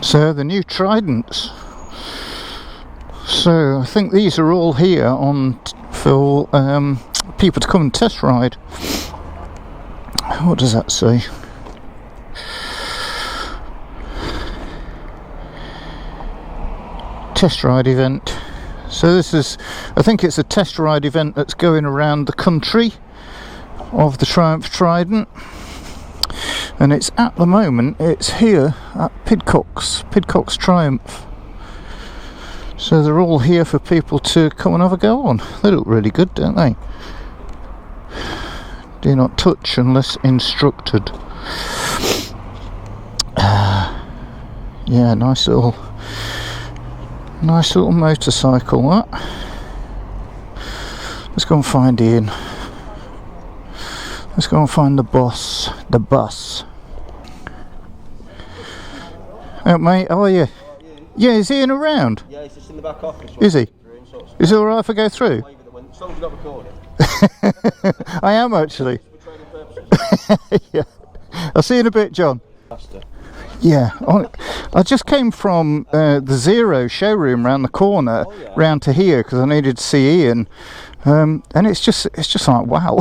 So the new Tridents. So I think these are all here on for people to come and test ride. What does that say? Test ride event. So this is, I think it's a test ride event that's going around the country of the Triumph Trident. And it's at the moment, it's here at Pidcock's Triumph. So they're all here for people to come and have a go on. They look really good, don't they? Do not touch unless instructed. Yeah, nice little motorcycle, that. Let's go and find Ian. Let's go and find the bus. Oh mate, how are you? Yeah, is Ian around? Yeah, he's just in the back office. Is he? Is it alright if I go through? As long as you're not recording. I am actually. Yeah. I'll see you in a bit, John. Yeah, I just came from the Zero showroom round the corner, round to here because I needed to see Ian, and it's just like wow,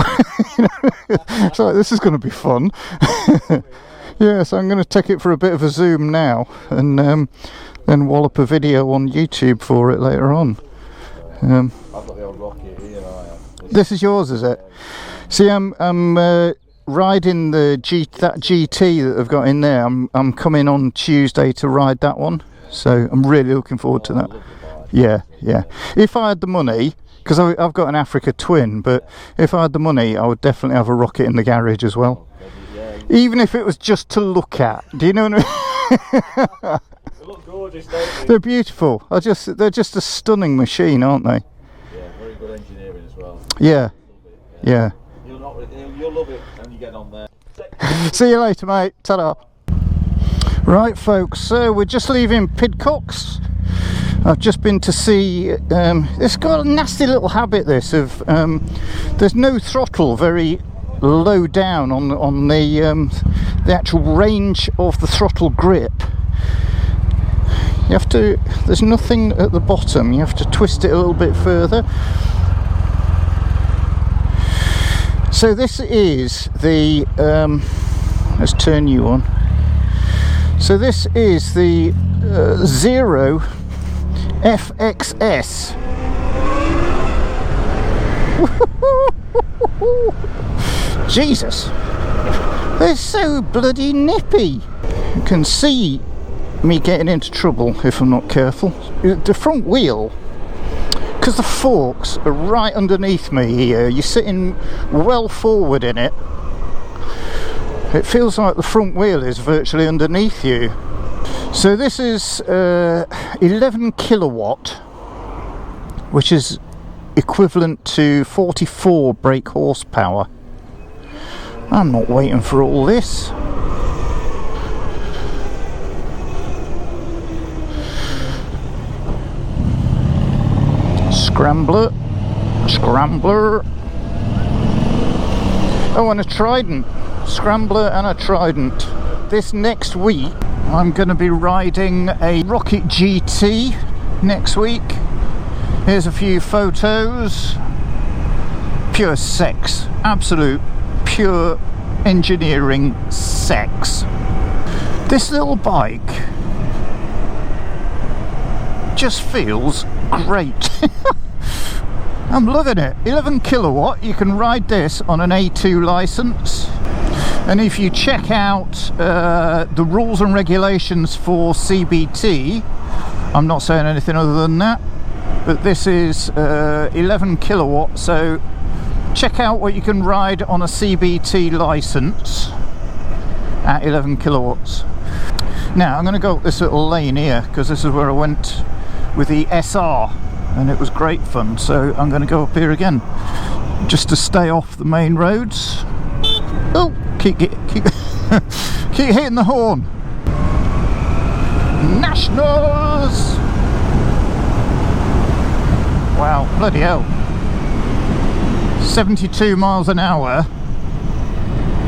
it's like this is going to be fun. Yeah, so I'm going to take it for a bit of a zoom now, and then wallop a video on YouTube for it later on. I've got the old rocket here. This is yours, is it? See, I'm riding the that GT that I've got in there. I'm coming on Tuesday to ride that one, so I'm really looking forward to that. Yeah. If I had the money, because I've got an Africa Twin, but if I had the money, I would definitely have a rocket in the garage as well. Even if it was just to look at. Do you know what I mean? They look gorgeous, don't they? They're beautiful. They're just a stunning machine, aren't they? Yeah, very good engineering as well. Yeah. You'll love it when you get on there. See you later, mate. Ta-da. Right, folks, so we're just leaving Pidcock's. I've just been to see, it's got a nasty little habit, this, of, there's no throttle very low down on the actual range of the throttle grip. You have to, there's nothing at the bottom, you have to twist it a little bit further. So this is the, let's turn you on. So this is the Zero FXS. Jesus, they're so bloody nippy. You can see me getting into trouble if I'm not careful. The front wheel, because the forks are right underneath me here, you're sitting well forward in it. It feels like the front wheel is virtually underneath you. So this is 11 kilowatt, which is equivalent to 44 brake horsepower. I'm not waiting for all this. Scrambler. Oh, and a Trident. Scrambler and a Trident. This next week I'm going to be riding a Rocket GT next week. Here's a few photos. Pure sex. Absolute pure engineering sex. This little bike just feels great. I'm loving it. 11 kilowatt, you can ride this on an A2 license, and if you check out the rules and regulations for CBT, I'm not saying anything other than that, but this is 11 kilowatt, so check out what you can ride on a CBT license at 11 kilowatts. Now I'm going to go up this little lane here because this is where I went with the SR and it was great fun, so I'm going to go up here again just to stay off the main roads. Oh, keep keep hitting the horn. Nationals! Wow, bloody hell. 72 miles an hour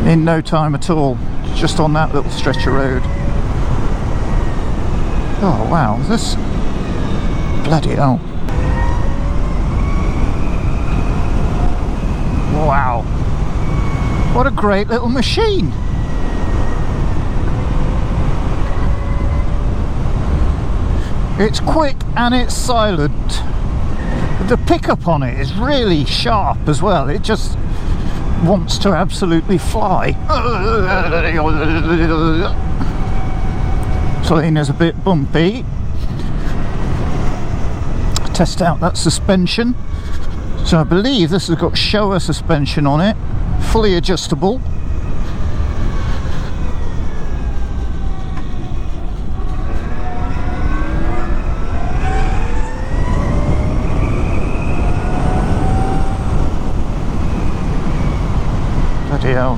in no time at all, just on that little stretch of road. Oh wow, this... bloody hell. Wow. What a great little machine. It's quick and it's silent. The pickup on it is really sharp as well. It just wants to absolutely fly. Selena's a bit bumpy. Test out that suspension. So I believe this has got Showa suspension on it, fully adjustable. Bloody hell.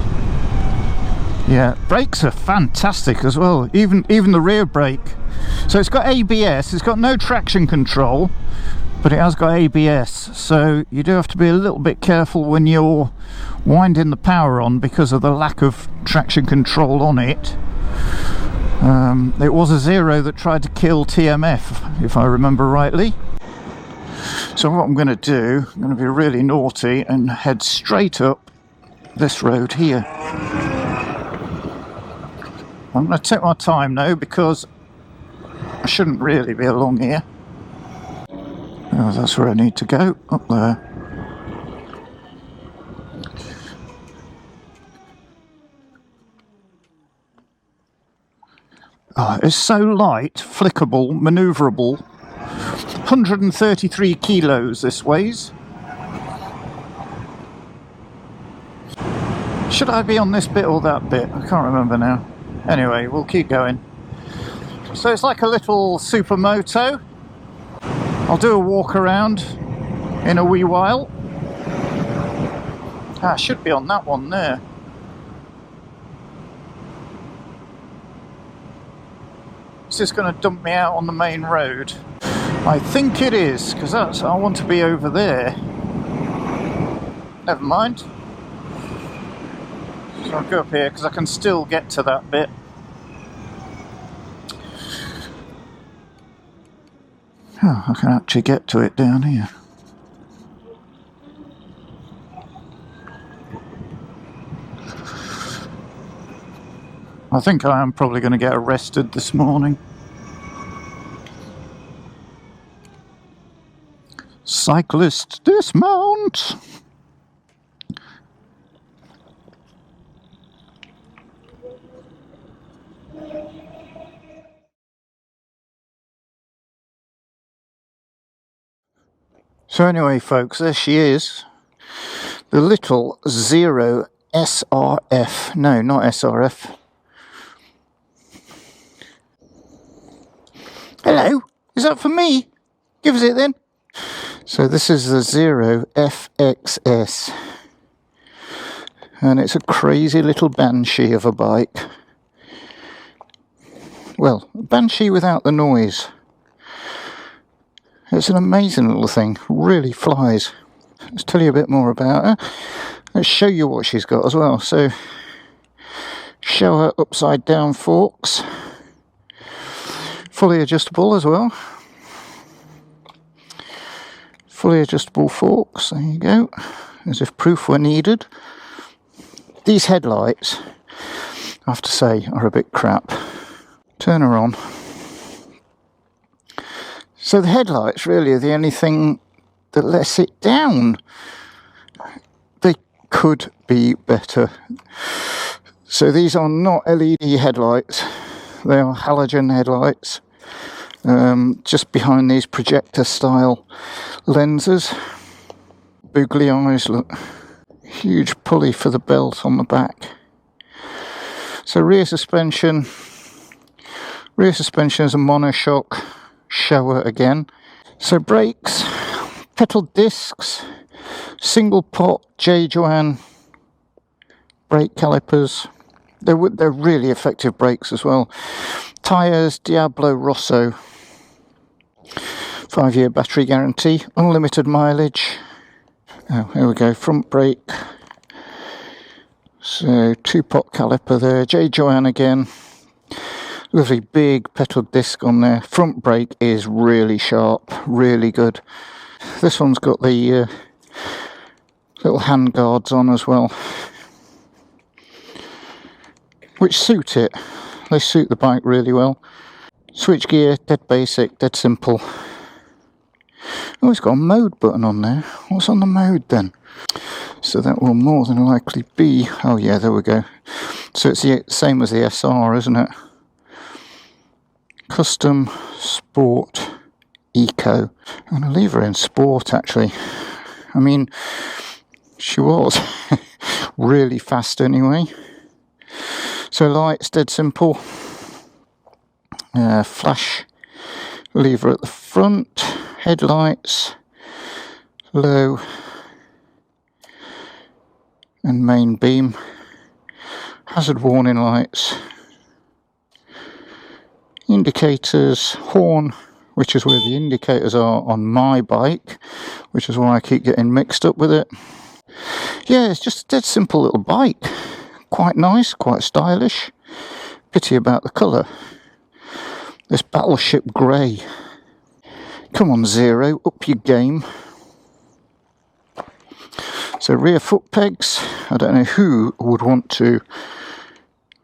Yeah, brakes are fantastic as well, even the rear brake. So it's got ABS, it's got no traction control, but it has got ABS, so you do have to be a little bit careful when you're winding the power on because of the lack of traction control on it. It was a Zero that tried to kill TMF, if I remember rightly. So what I'm going to do, I'm going to be really naughty and head straight up this road here. I'm going to take my time now because I shouldn't really be along here. Oh, that's where I need to go, up there. Oh, it's so light, flickable, manoeuvrable. 133 kilos this weighs. Should I be on this bit or that bit? I can't remember now. Anyway, we'll keep going. So it's like a little supermoto. I'll do a walk around in a wee while. I should be on that one there. Is this going to dump me out on the main road? I think it is, because I want to be over there. Never mind. So I'll go up here because I can still get to that bit. Oh, I can actually get to it down here. I think I am probably going to get arrested this morning. Cyclist, dismount! So anyway, folks, there she is. The little Zero SRF. No, not SRF. Hello, is that for me? Give us it then. So this is the Zero FXS. And it's a crazy little banshee of a bike. Well, a banshee without the noise. It's an amazing little thing, really flies. Let's tell you a bit more about her. Let's show you what she's got as well. So, show her upside down forks. Fully adjustable as well. Fully adjustable forks, there you go. As if proof were needed. These headlights, I have to say, are a bit crap. Turn her on. So the headlights really are the only thing that lets it down. They could be better. So these are not LED headlights. They are halogen headlights. Just behind these projector style lenses. Boogly eyes, look. Huge pulley for the belt on the back. So rear suspension is a monoshock. Shower again. So brakes, pedal discs, single pot J-Joan brake calipers. They're really effective brakes as well. Tyres, Diablo Rosso. 5-year battery guarantee, unlimited mileage. Oh, here we go, front brake. So 2-pot caliper there, J. Joanne again. Lovely big petrol disc on there. Front brake is really sharp, really good. This one's got the little hand guards on as well, which suit it. They suit the bike really well. Switch gear, dead basic, dead simple. Oh, it's got a mode button on there. What's on the mode then? So that will more than likely be... Oh yeah, there we go. So it's the same as the SR, isn't it? Custom, Sport, Eco. I'm going to leave her in Sport, actually. I mean, she was really fast anyway. So lights, dead simple. Flash lever at the front. Headlights, low and main beam, hazard warning lights, indicators, horn, which is where the indicators are on my bike, which is why I keep getting mixed up with it. Yeah, it's just a dead simple little bike, quite nice, quite stylish. Pity about the colour, this battleship grey. Come on, Zero, up your game. So rear foot pegs, I don't know who would want to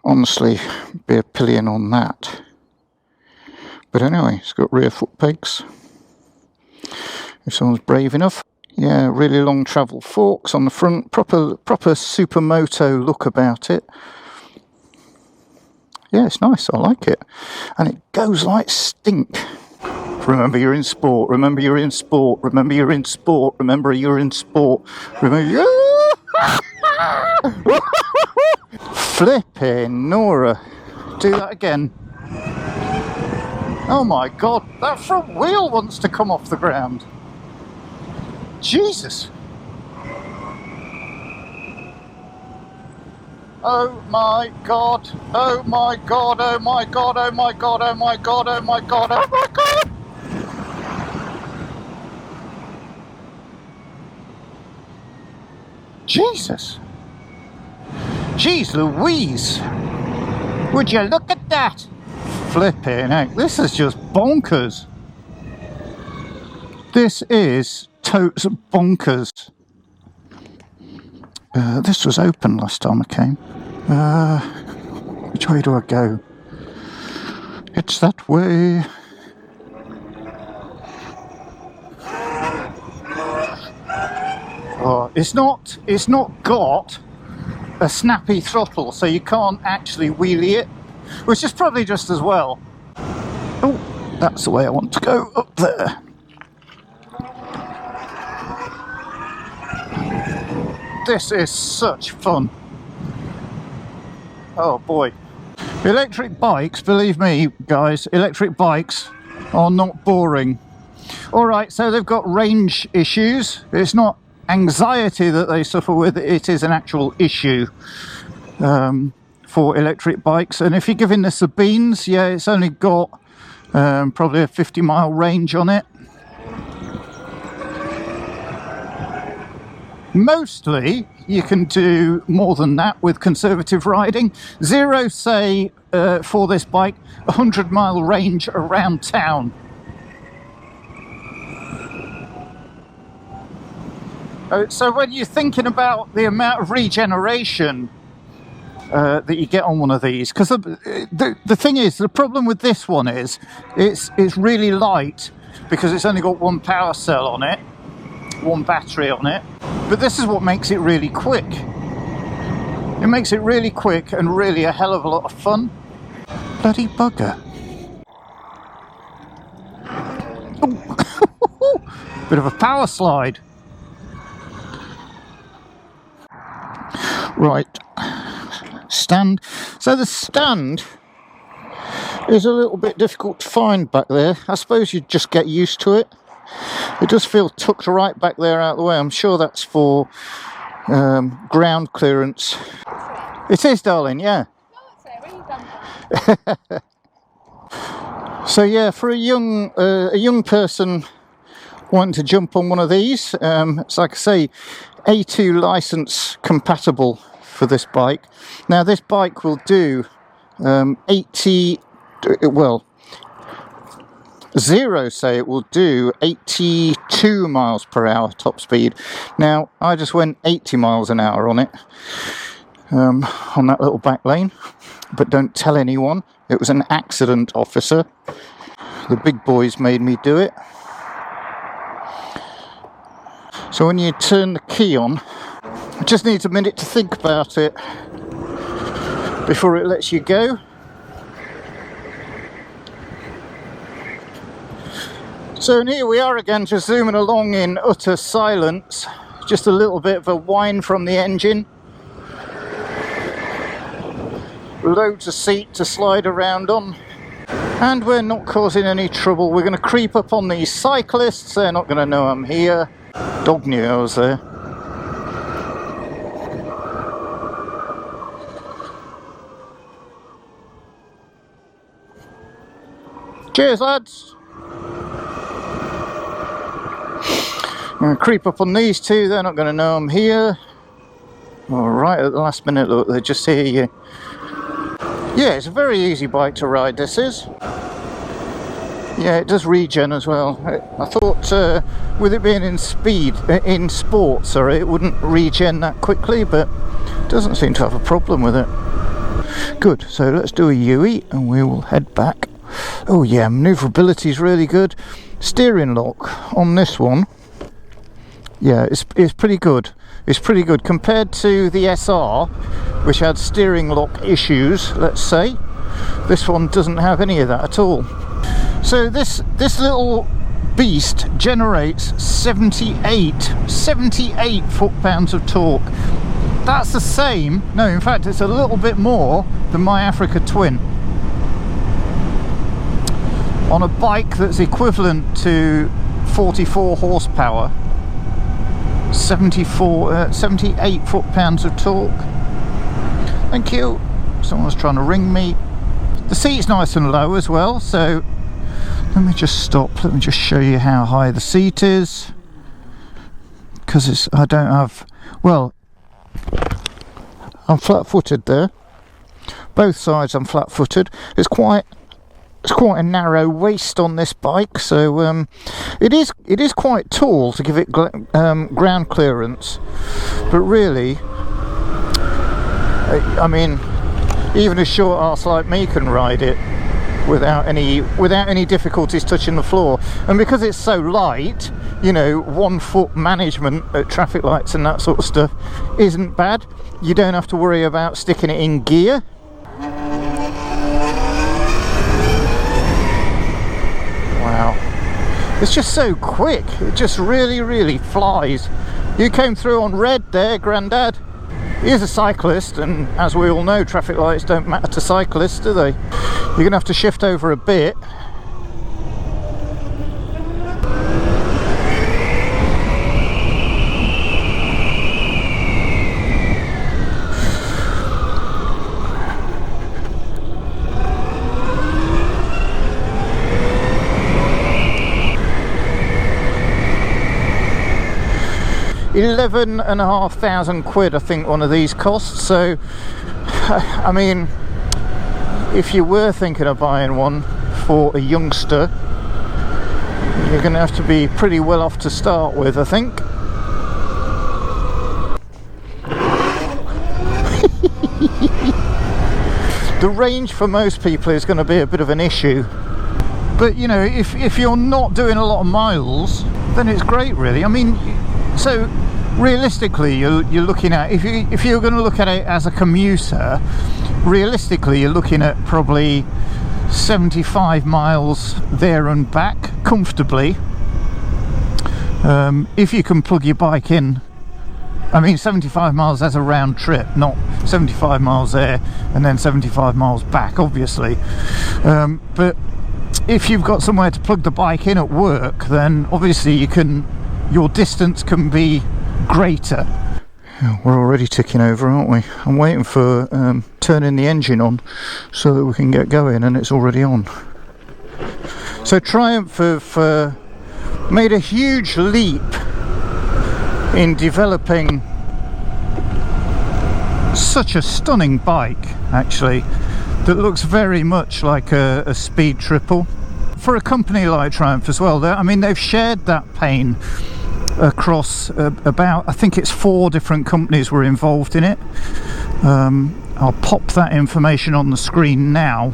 honestly be a pillion on that. But anyway, it's got rear foot pegs, if someone's brave enough. Yeah, really long travel forks on the front, proper supermoto look about it. Yeah, it's nice, I like it. And it goes like stink. Remember you're in sport, remember you're in sport, remember you're in sport, remember you're in sport, remember you... Flipping Nora. Do that again. Oh my god, that front wheel wants to come off the ground. Jesus. Oh my god, oh my god, oh my god, oh my god, oh my god, oh my god, oh my god! Jesus! Jeez Louise! Would you look at that? Flipping heck, this is just bonkers. This is totes bonkers. This was open last time I came. Which way do I go? It's that way. Oh, it's not got a snappy throttle, so you can't actually wheelie it, which is probably just as well. Oh, that's the way I want to go, up there. This is such fun. Oh boy. Electric bikes, believe me guys, electric bikes are not boring. Alright, so they've got range issues. It's not anxiety that they suffer with, it is an actual issue for electric bikes. And if you're giving this the beans, yeah, it's only got probably a 50-mile range on it. Mostly you can do more than that with conservative riding. Zero say for this bike 100-mile range around town. So when you're thinking about the amount of regeneration that you get on one of these, because the thing is, the problem with this one is it's really light because it's only got one power cell on it, one battery on it. But this is what makes it really quick. It makes it really quick and really a hell of a lot of fun. Bloody bugger. Oh. Bit of a power slide. Right. Stand. So the stand is a little bit difficult to find back there. I suppose you'd just get used to it. It does feel tucked right back there out of the way. I'm sure that's for ground clearance. It is, darling, yeah. So yeah, for a young person wanting to jump on one of these, it's like I say, A2 license compatible for this bike. Now this bike will do 80, well, Zero say it will do 82 miles per hour top speed. Now I just went 80 miles an hour on it, on that little back lane, but don't tell anyone. It was an accident, officer. The big boys made me do it. So when you turn the key on, it just needs a minute to think about it before it lets you go. So and here we are again, just zooming along in utter silence. Just a little bit of a whine from the engine. Loads of seat to slide around on. And we're not causing any trouble. We're going to creep up on these cyclists. They're not going to know I'm here. Dog knew I was there. Cheers, lads. I'm going to creep up on these two. They're not going to know I'm here. All right, at the last minute, look, they just hear you. Yeah, it's a very easy bike to ride, this is. Yeah, it does regen as well. I thought with it being in sport, it wouldn't regen that quickly, but it doesn't seem to have a problem with it. Good, so let's do a U-E and we will head back. Oh yeah, manoeuvrability is really good. Steering lock on this one, yeah, it's pretty good. It's pretty good compared to the SR, which had steering lock issues, let's say. This one doesn't have any of that at all. So this little beast generates 78 foot-pounds of torque. That's the same, no, in fact it's a little bit more than my Africa Twin. On a bike that's equivalent to 44 horsepower, 78 foot-pounds of torque. Thank you. Someone's trying to ring me. The seat's nice and low as well, so let me just stop. Let me just show you how high the seat is, because I don't have, well, I'm flat-footed there. Both sides I'm flat-footed. It's quite a narrow waist on this bike, so it is quite tall to give it ground clearance, but really, I mean, even a short arse like me can ride it without any difficulties touching the floor. And because it's so light, you know, 1 foot management at traffic lights and that sort of stuff isn't bad. You don't have to worry about sticking it in gear. Wow, it's just so quick. It just really flies. You came through on red there, Grandad. He is a cyclist, and as we all know, traffic lights don't matter to cyclists, do they? You're going to have to shift over a bit. £11,500, I think one of these costs. So I mean, if you were thinking of buying one for a youngster, you're going to have to be pretty well off to start with, I think. The range for most people is going to be a bit of an issue, but you know, if you're not doing a lot of miles, then it's great, really. I mean, so realistically, you're looking at, if you're going to look at it as a commuter, realistically you're looking at probably 75 miles there and back comfortably, if you can plug your bike in. I mean 75 miles as a round trip, not 75 miles there and then 75 miles back, obviously. But if you've got somewhere to plug the bike in at work, then obviously your distance can be greater. We're already ticking over, aren't we? I'm waiting for turning the engine on so that we can get going, and it's already on. So Triumph have made a huge leap in developing such a stunning bike, actually, that looks very much like a speed triple. For a company like Triumph as well, I mean, they've shared that pain across about, I think it's 4 different companies were involved in it. I'll pop that information on the screen now.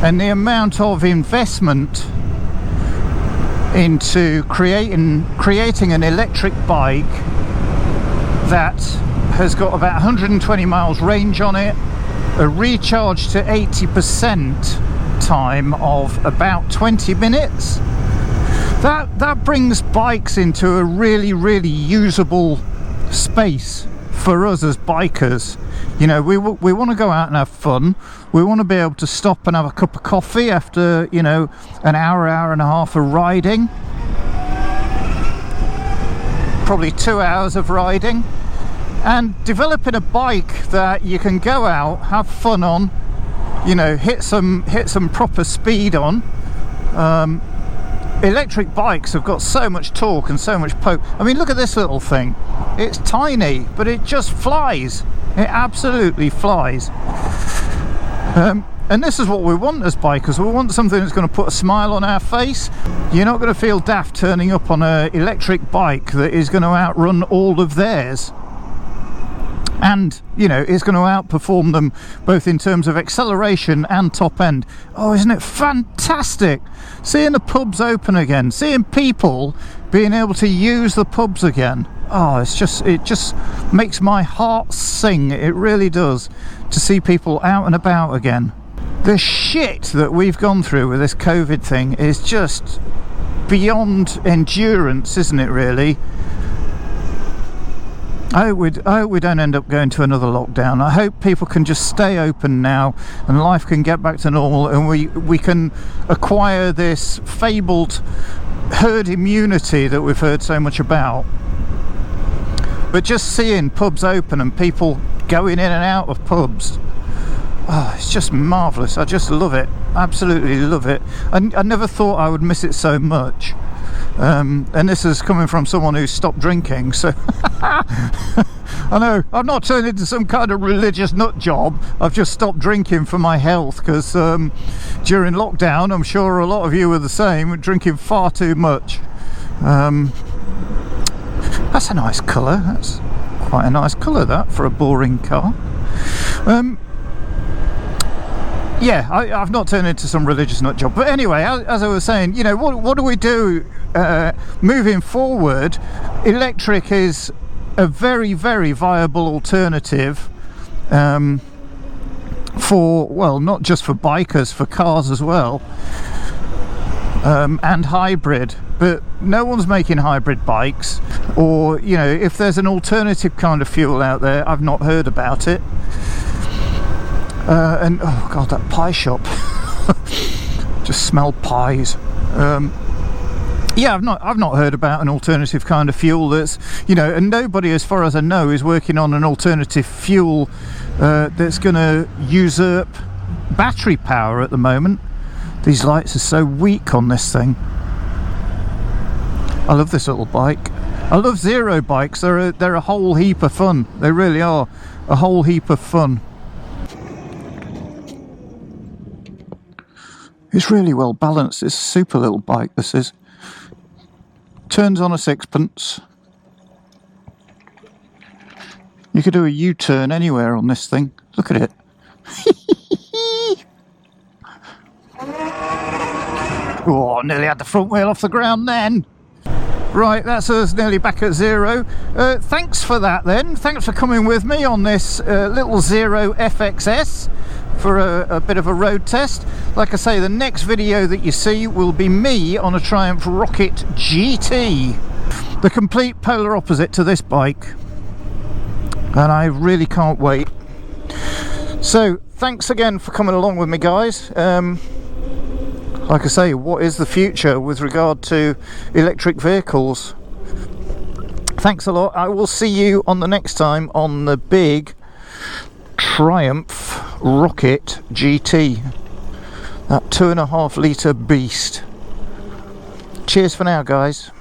And the amount of investment into creating an electric bike that has got about 120 miles range on it, a recharge to 80% time of about 20 minutes. That brings bikes into a really, really usable space for us as bikers. You know, we want to go out and have fun. We want to be able to stop and have a cup of coffee after, you know, an hour and a half of riding. Probably 2 hours of riding. And developing a bike that you can go out, have fun on, you know, hit some proper speed on. Electric bikes have got so much torque and so much poke. I mean, look at this little thing. It's tiny, but it just flies. It absolutely flies. And this is what we want as bikers. We want something that's going to put a smile on our face. You're not going to feel daft turning up on an electric bike that is going to outrun all of theirs. And, you know, is going to outperform them both in terms of acceleration and top end. Oh, isn't it fantastic? Seeing the pubs open again, seeing people being able to use the pubs again. Oh, it just makes my heart sing. It really does, to see people out and about again. The shit that we've gone through with this COVID thing is just beyond endurance, isn't it, really? I hope we don't end up going to another lockdown. I hope people can just stay open now and life can get back to normal, and we can acquire this fabled herd immunity that we've heard so much about. But just seeing pubs open and people going in and out of pubs, oh, it's just marvellous. I just love it. Absolutely love it. I never thought I would miss it so much. And this is coming from someone who stopped drinking, so I know I've not turned into some kind of religious nut job. I've just stopped drinking for my health, because during lockdown, I'm sure a lot of you were the same, drinking far too much. That's a nice colour. That's quite a nice colour, that, for a boring car. Yeah, I've not turned into some religious nut job. But anyway, as I was saying, you know, what do we do moving forward? Electric is a very, very viable alternative for, well, not just for bikers, for cars as well, and hybrid. But no one's making hybrid bikes, or, you know, if there's an alternative kind of fuel out there, I've not heard about it. And oh god, that pie shop. Just smell pies. Yeah, I've not heard about an alternative kind of fuel that's, you know, and nobody, as far as I know, is working on an alternative fuel that's going to usurp battery power at the moment. These lights are so weak on this thing. I love this little bike. I love Zero bikes. They're a whole heap of fun. They really are a whole heap of fun. It's really well balanced. It's a super little bike, this is. Turns on a sixpence. You could do a U-turn anywhere on this thing. Look at it. Oh, nearly had the front wheel off the ground then. Right, that's us nearly back at zero. Thanks for that then. Thanks for coming with me on this little Zero FXS for a bit of a road test. Like I say, the next video that you see will be me on a Triumph Rocket GT, the complete polar opposite to this bike, and I really can't wait. So thanks again for coming along with me, guys. Like I say, what is the future with regard to electric vehicles? Thanks a lot. I will see you on the next time on the big Triumph Rocket GT. That 2.5 litre beast. Cheers for now, guys.